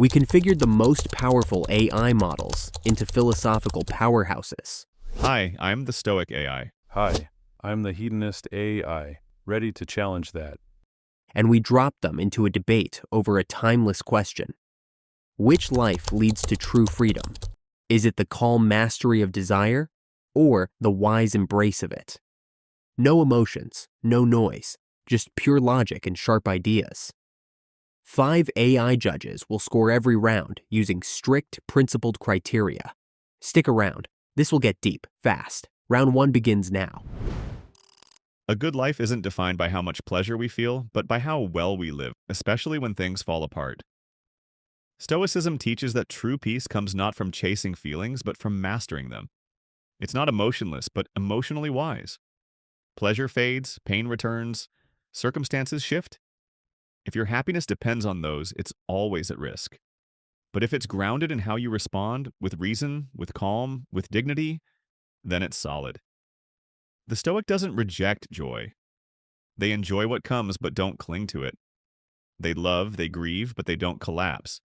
We configured the most powerful AI models into philosophical powerhouses. Hi, I'm the Stoic AI. Hi, I'm the Hedonist AI, ready to challenge that. And we dropped them into a debate over a timeless question. Which life leads to true freedom? Is it the calm mastery of desire or the wise embrace of it? No emotions, no noise, just pure logic and sharp ideas. 5 AI judges will score every round using strict, principled criteria. Stick around. This will get deep, fast. Round 1 begins now. A good life isn't defined by how much pleasure we feel, but by how well we live, especially when things fall apart. Stoicism teaches that true peace comes not from chasing feelings, but from mastering them. It's not emotionless, but emotionally wise. Pleasure fades, pain returns, circumstances shift. If your happiness depends on those, it's always at risk. But if it's grounded in how you respond, with reason, with calm, with dignity, then it's solid. The Stoic doesn't reject joy. They enjoy what comes but don't cling to it. They love, they grieve, but they don't collapse.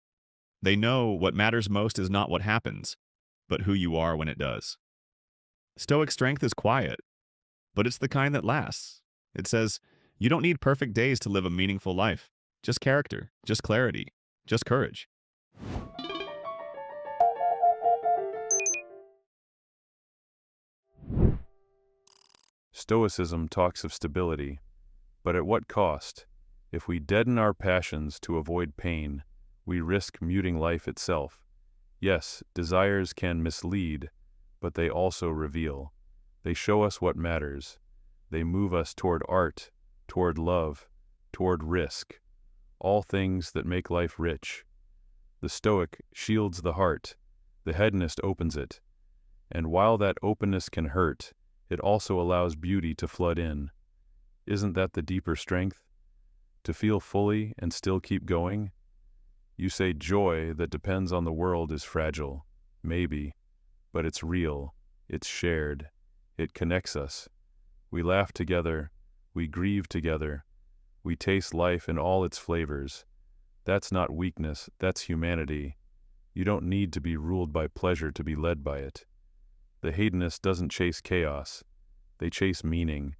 They know what matters most is not what happens, but who you are when it does. Stoic strength is quiet, but it's the kind that lasts. It says, you don't need perfect days to live a meaningful life. Just character, just clarity, just courage. Stoicism talks of stability, but at what cost? If we deaden our passions to avoid pain, we risk muting life itself. Yes, desires can mislead, but they also reveal. They show us what matters. They move us toward art, toward love, toward risk, all things that make life rich. The Stoic shields the heart, the hedonist opens it, and while that openness can hurt, it also allows beauty to flood in. Isn't that the deeper strength? To feel fully and still keep going? You say joy that depends on the world is fragile. Maybe, but it's real, it's shared, it connects us. We laugh together, we grieve together, we taste life in all its flavors. That's not weakness, that's humanity. You don't need to be ruled by pleasure to be led by it. The hedonist doesn't chase chaos, they chase meaning.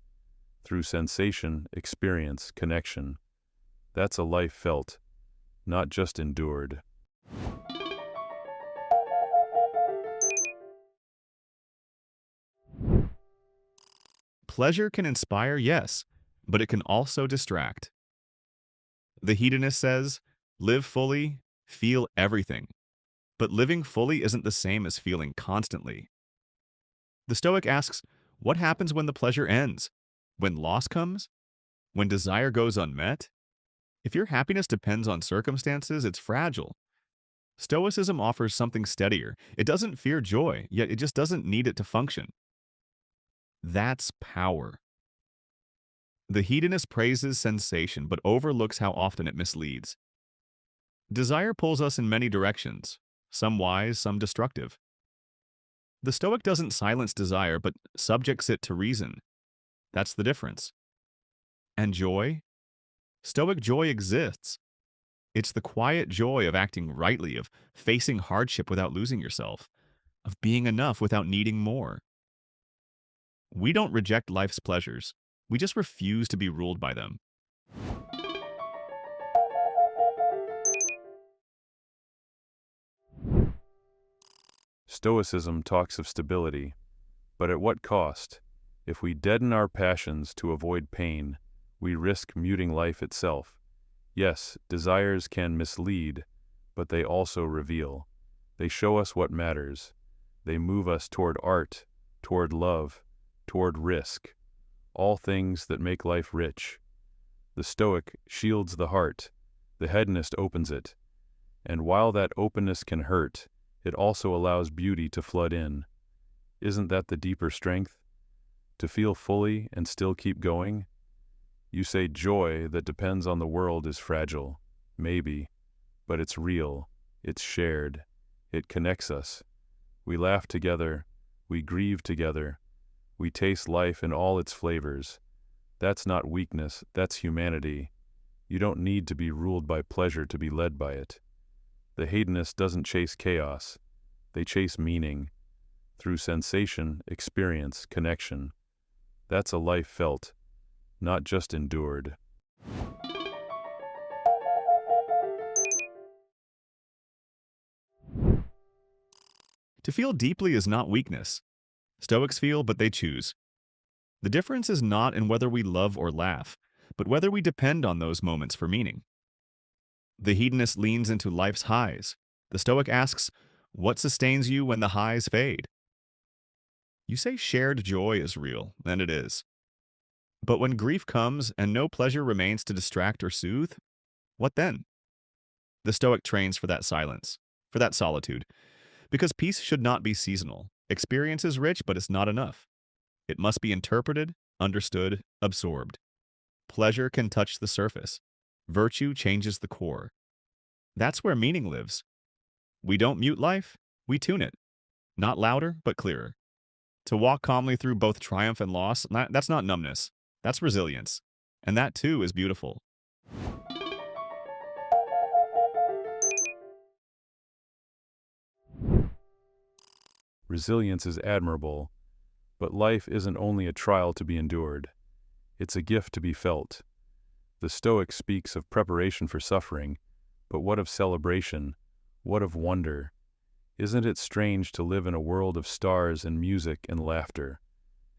Through sensation, experience, connection. That's a life felt, not just endured. Pleasure can inspire, yes, but it can also distract. The hedonist says, live fully, feel everything. But living fully isn't the same as feeling constantly. The Stoic asks, what happens when the pleasure ends? When loss comes? When desire goes unmet? If your happiness depends on circumstances, it's fragile. Stoicism offers something steadier. It doesn't fear joy, yet it just doesn't need it to function. That's power. The hedonist praises sensation, but overlooks how often it misleads. Desire pulls us in many directions, some wise, some destructive. The Stoic doesn't silence desire, but subjects it to reason. That's the difference. And joy? Stoic joy exists. It's the quiet joy of acting rightly, of facing hardship without losing yourself, of being enough without needing more. We don't reject life's pleasures. We just refuse to be ruled by them. Stoicism talks of stability, but at what cost? If we deaden our passions to avoid pain, we risk muting life itself. Yes, desires can mislead, but they also reveal. They show us what matters. They move us toward art, toward love, toward risk, all things that make life rich. The Stoic shields the heart, the hedonist opens it, and while that openness can hurt, it also allows beauty to flood in. Isn't that the deeper strength? To feel fully and still keep going? You say joy that depends on the world is fragile. Maybe, but it's real, it's shared, it connects us. We laugh together, we grieve together, we taste life in all its flavors. That's not weakness, that's humanity. You don't need to be ruled by pleasure to be led by it. The hedonist doesn't chase chaos. They chase meaning. Through sensation, experience, connection. That's a life felt, not just endured. To feel deeply is not weakness. Stoics feel, but they choose. The difference is not in whether we love or laugh, but whether we depend on those moments for meaning. The hedonist leans into life's highs. The Stoic asks, what sustains you when the highs fade? You say shared joy is real, and it is. But when grief comes and no pleasure remains to distract or soothe, what then? The Stoic trains for that silence, for that solitude, because peace should not be seasonal. Experience is rich, but it's not enough. It must be interpreted, understood, absorbed. Pleasure can touch the surface. Virtue changes the core. That's where meaning lives. We don't mute life, we tune it. Not louder, but clearer. To walk calmly through both triumph and loss, that's not numbness. That's resilience. And that too is beautiful. Resilience is admirable, but life isn't only a trial to be endured. It's a gift to be felt. The Stoic speaks of preparation for suffering, but what of celebration? What of wonder? Isn't it strange to live in a world of stars and music and laughter,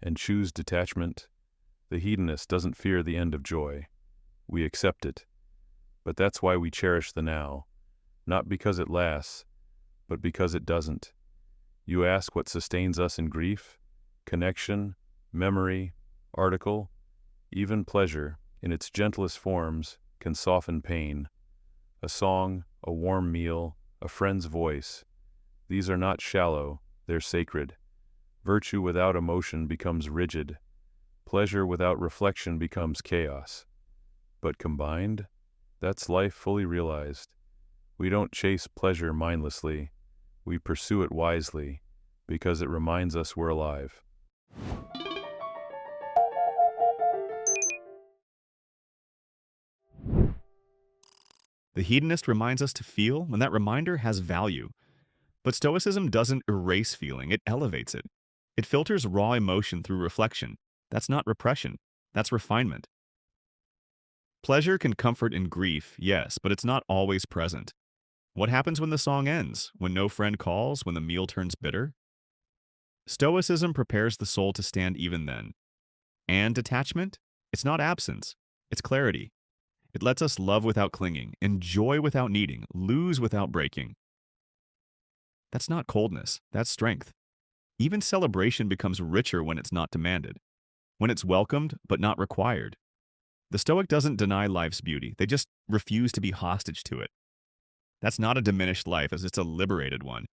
and choose detachment? The hedonist doesn't fear the end of joy. We accept it. But that's why we cherish the now, not because it lasts, but because it doesn't. You ask what sustains us in grief? Connection, memory, article, even pleasure, in its gentlest forms, can soften pain. A song, a warm meal, a friend's voice. These are not shallow, they're sacred. Virtue without emotion becomes rigid. Pleasure without reflection becomes chaos. But combined, that's life fully realized. We don't chase pleasure mindlessly. We pursue it wisely, because it reminds us we're alive. The hedonist reminds us to feel, and that reminder has value. But Stoicism doesn't erase feeling, it elevates it. It filters raw emotion through reflection. That's not repression, that's refinement. Pleasure can comfort in grief, yes, but it's not always present. What happens when the song ends? When no friend calls? When the meal turns bitter? Stoicism prepares the soul to stand even then. And detachment? It's not absence, it's clarity. It lets us love without clinging, enjoy without needing, lose without breaking. That's not coldness, that's strength. Even celebration becomes richer when it's not demanded, when it's welcomed but not required. The Stoic doesn't deny life's beauty, they just refuse to be hostage to it. That's not a diminished life, as it's a liberated one.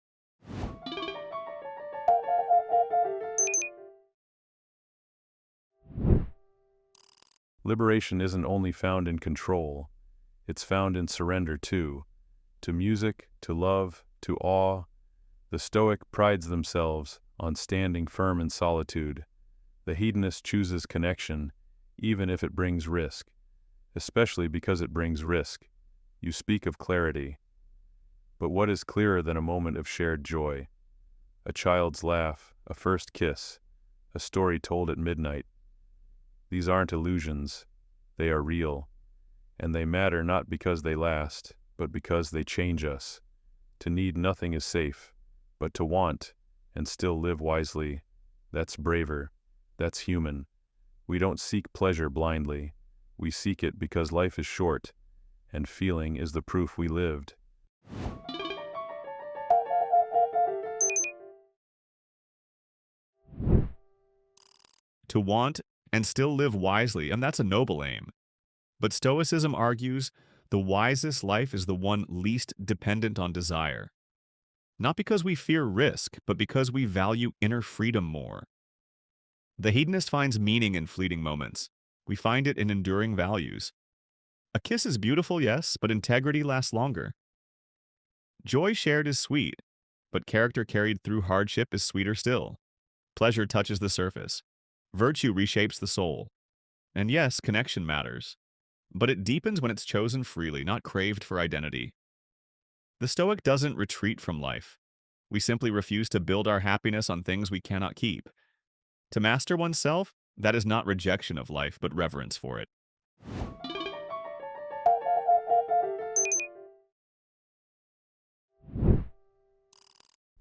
Liberation isn't only found in control, it's found in surrender too. To music, to love, to awe. The Stoic prides themselves on standing firm in solitude. The hedonist chooses connection, even if it brings risk, especially because it brings risk. You speak of clarity. But what is clearer than a moment of shared joy? A child's laugh, a first kiss, a story told at midnight. These aren't illusions, they are real, and they matter not because they last, but because they change us. To need nothing is safe, but to want and still live wisely, that's braver, that's human. We don't seek pleasure blindly, we seek it because life is short, and feeling is the proof we lived. To want and still live wisely, and that's a noble aim. But Stoicism argues the wisest life is the one least dependent on desire. Not because we fear risk, but because we value inner freedom more. The hedonist finds meaning in fleeting moments. We find it in enduring values. A kiss is beautiful, yes, but integrity lasts longer. Joy shared is sweet, but character carried through hardship is sweeter still. Pleasure touches the surface. Virtue reshapes the soul. And yes, connection matters. But it deepens when it's chosen freely, not craved for identity. The Stoic doesn't retreat from life. We simply refuse to build our happiness on things we cannot keep. To master oneself, that is not rejection of life, but reverence for it.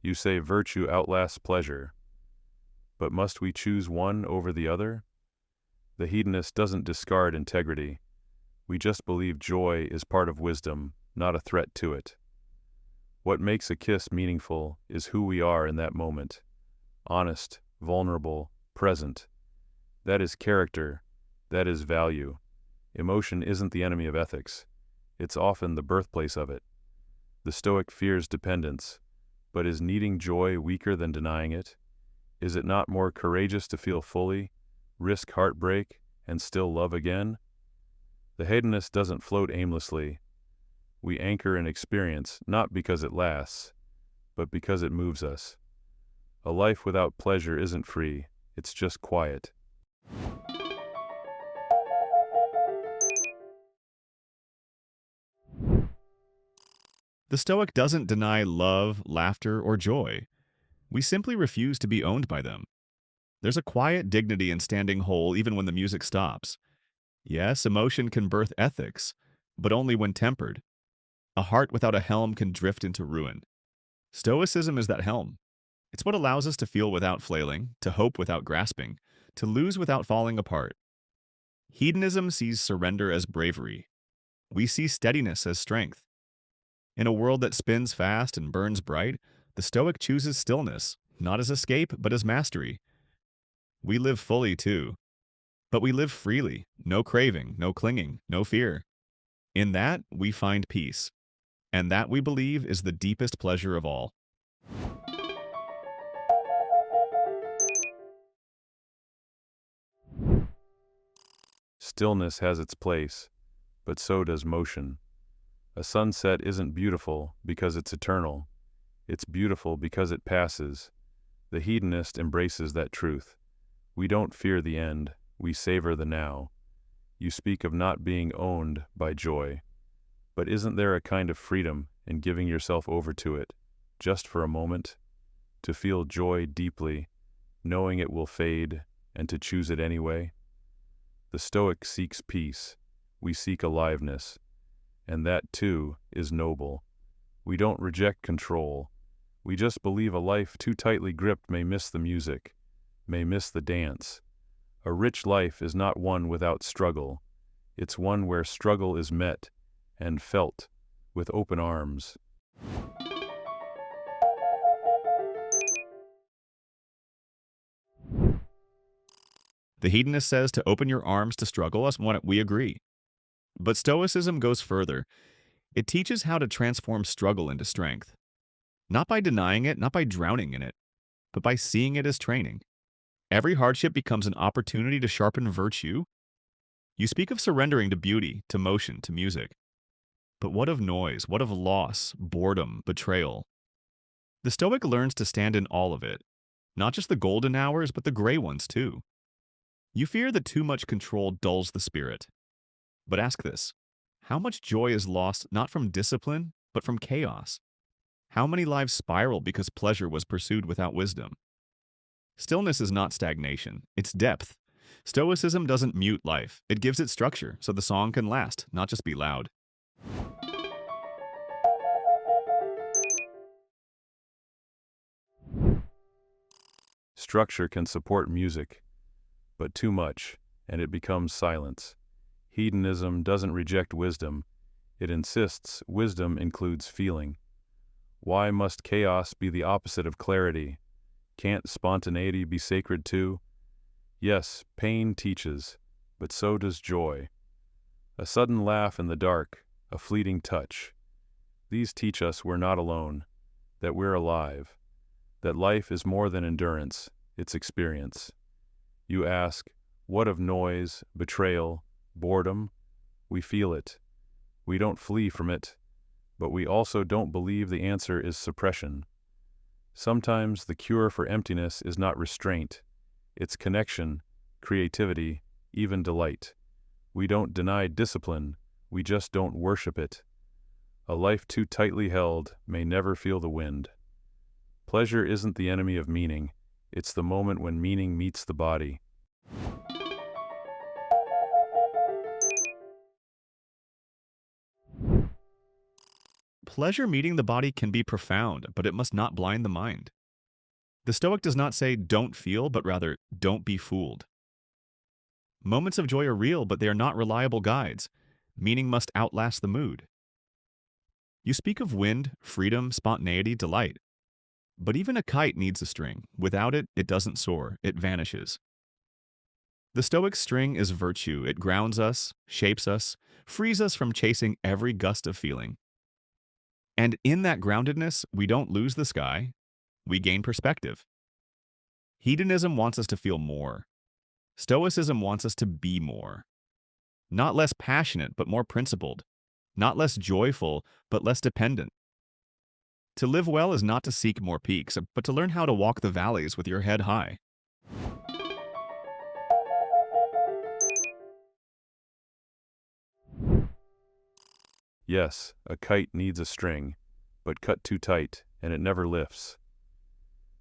You say virtue outlasts pleasure, but must we choose one over the other? The hedonist doesn't discard integrity. We just believe joy is part of wisdom, not a threat to it. What makes a kiss meaningful is who we are in that moment. Honest, vulnerable, present. That is character. That is value. Emotion isn't the enemy of ethics. It's often the birthplace of it. The Stoic fears dependence, but is needing joy weaker than denying it? Is it not more courageous to feel fully, risk heartbreak, and still love again? The hedonist doesn't float aimlessly. We anchor in experience not because it lasts, but because it moves us. A life without pleasure isn't free, it's just quiet. The Stoic doesn't deny love, laughter, or joy. We simply refuse to be owned by them. There's a quiet dignity in standing whole even when the music stops. Yes, emotion can birth ethics, but only when tempered. A heart without a helm can drift into ruin. Stoicism is that helm. It's what allows us to feel without flailing, to hope without grasping, to lose without falling apart. Hedonism sees surrender as bravery. We see steadiness as strength. In a world that spins fast and burns bright, the Stoic chooses stillness, not as escape, but as mastery. We live fully, too. But we live freely, no craving, no clinging, no fear. In that, we find peace. And that, we believe, is the deepest pleasure of all. Stillness has its place, but so does motion. A sunset isn't beautiful because it's eternal. It's beautiful because it passes. The hedonist embraces that truth. We don't fear the end, we savor the now. You speak of not being owned by joy. But isn't there a kind of freedom in giving yourself over to it, just for a moment? To feel joy deeply, knowing it will fade, and to choose it anyway? The Stoic seeks peace. We seek aliveness. And that, too, is noble. We don't reject control. We just believe a life too tightly gripped may miss the music, may miss the dance. A rich life is not one without struggle. It's one where struggle is met and felt with open arms. The hedonist says to open your arms to struggle, as we agree. But Stoicism goes further. It teaches how to transform struggle into strength. Not by denying it, not by drowning in it, but by seeing it as training. Every hardship becomes an opportunity to sharpen virtue. You speak of surrendering to beauty, to motion, to music. But what of noise? What of loss, boredom, betrayal? The Stoic learns to stand in all of it, not just the golden hours, but the gray ones too. You fear that too much control dulls the spirit. But ask this: how much joy is lost not from discipline, but from chaos? How many lives spiral because pleasure was pursued without wisdom? Stillness is not stagnation, it's depth. Stoicism doesn't mute life, it gives it structure so the song can last, not just be loud. Structure can support music, but too much, and it becomes silence. Hedonism doesn't reject wisdom. It insists wisdom includes feeling. Why must chaos be the opposite of clarity? Can't spontaneity be sacred too? Yes, pain teaches, but so does joy. A sudden laugh in the dark, a fleeting touch. These teach us we're not alone, that we're alive, that life is more than endurance, it's experience. You ask, what of noise, betrayal, boredom? We feel it. We don't flee from it, but we also don't believe the answer is suppression. Sometimes the cure for emptiness is not restraint. It's connection, creativity, even delight. We don't deny discipline, we just don't worship it. A life too tightly held may never feel the wind. Pleasure isn't the enemy of meaning, it's the moment when meaning meets the body. Pleasure meeting the body can be profound, but it must not blind the mind. The Stoic does not say don't feel, but rather don't be fooled. Moments of joy are real, but they are not reliable guides. Meaning must outlast the mood. You speak of wind, freedom, spontaneity, delight. But even a kite needs a string. Without it, it doesn't soar, it vanishes. The Stoic string is virtue. It grounds us, shapes us, frees us from chasing every gust of feeling. And in that groundedness, we don't lose the sky, we gain perspective. Hedonism wants us to feel more. Stoicism wants us to be more. Not less passionate, but more principled. Not less joyful, but less dependent. To live well is not to seek more peaks, but to learn how to walk the valleys with your head high. Yes, a kite needs a string, but cut too tight, and it never lifts.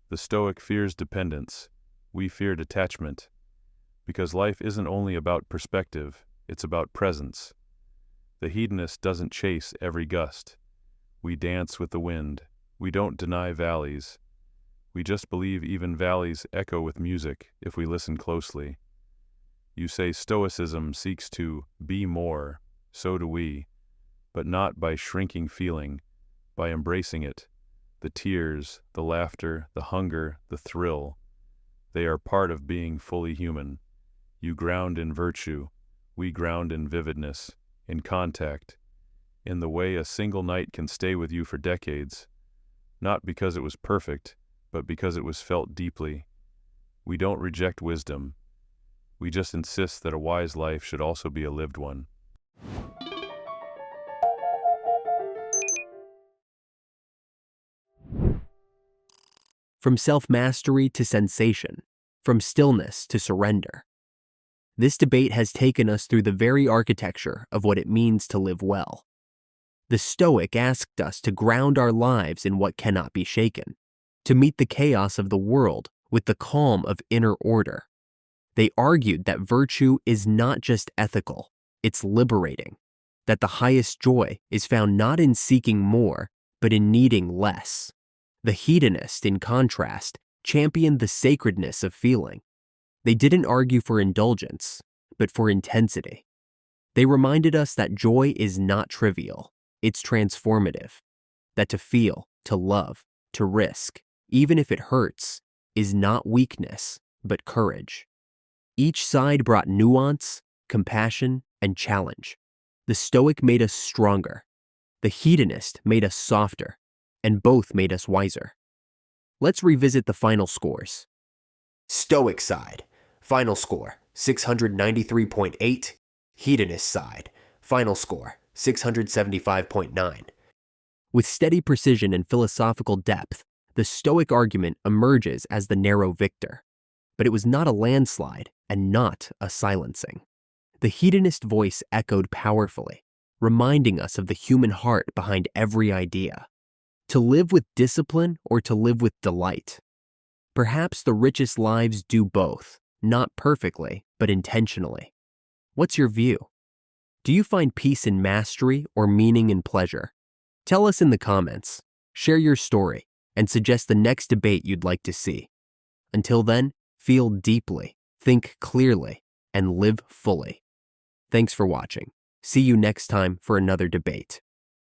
The Stoic fears dependence. We fear detachment. Because life isn't only about perspective, it's about presence. The hedonist doesn't chase every gust. We dance with the wind. We don't deny valleys. We just believe even valleys echo with music if we listen closely. You say Stoicism seeks to be more, so do we, but not by shrinking feeling, by embracing it. The tears, the laughter, the hunger, the thrill, they are part of being fully human. You ground in virtue, we ground in vividness, in contact, in the way a single night can stay with you for decades, not because it was perfect, but because it was felt deeply. We don't reject wisdom. We just insist that a wise life should also be a lived one. From self-mastery to sensation, from stillness to surrender. This debate has taken us through the very architecture of what it means to live well. The Stoic asked us to ground our lives in what cannot be shaken, to meet the chaos of the world with the calm of inner order. They argued that virtue is not just ethical, it's liberating, that the highest joy is found not in seeking more, but in needing less. The hedonist, in contrast, championed the sacredness of feeling. They didn't argue for indulgence, but for intensity. They reminded us that joy is not trivial, it's transformative, that to feel, to love, to risk, even if it hurts, is not weakness, but courage. Each side brought nuance, compassion, and challenge. The Stoic made us stronger. The hedonist made us softer, and both made us wiser. Let's revisit the final scores. Stoic side, final score, 693.8. Hedonist side, final score, 675.9. With steady precision and philosophical depth, the Stoic argument emerges as the narrow victor. But it was not a landslide and not a silencing. The hedonist voice echoed powerfully, reminding us of the human heart behind every idea. To live with discipline or to live with delight? Perhaps the richest lives do both, not perfectly, but intentionally. What's your view? Do you find peace in mastery or meaning in pleasure? Tell us in the comments, share your story, and suggest the next debate you'd like to see. Until then, feel deeply, think clearly, and live fully. Thanks for watching. See you next time for another debate.